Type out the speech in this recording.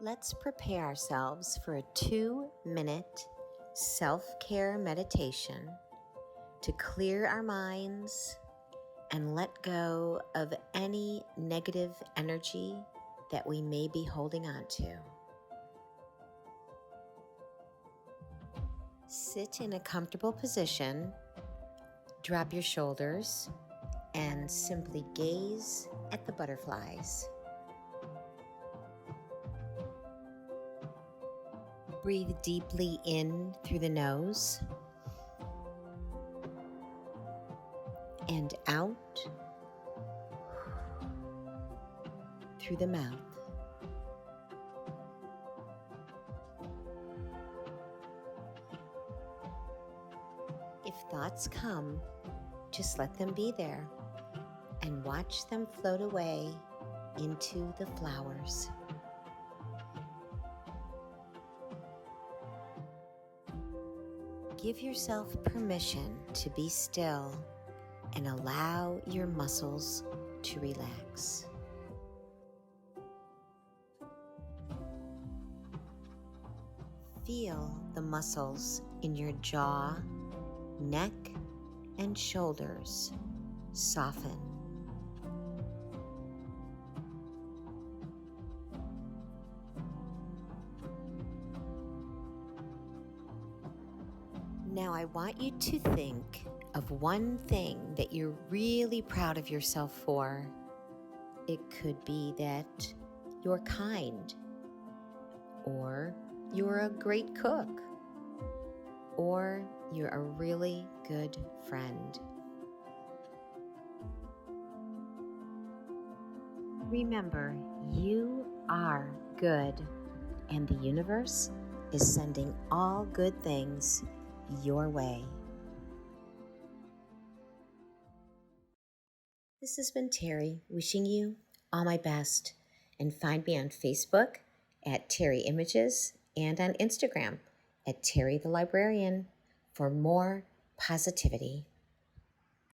Let's prepare ourselves for a 2-minute self-care meditation to clear our minds and let go of any negative energy that we may be holding on to. Sit in a comfortable position, drop your shoulders, and simply gaze at the butterflies. Breathe deeply in through the nose and out through the mouth. If thoughts come, just let them be there and watch them float away into the flowers. Give yourself permission to be still and allow your muscles to relax. Feel the muscles in your jaw, neck, and shoulders soften. Now I want you to think of one thing that you're really proud of yourself for. It could be that you're kind, or you're a great cook, or you're a really good friend. Remember, you are good, and the universe is sending all good things your way. This has been Teri wishing you all my best, and find me on Facebook at Teri Images and on Instagram at Teri the Librarian for more positivity.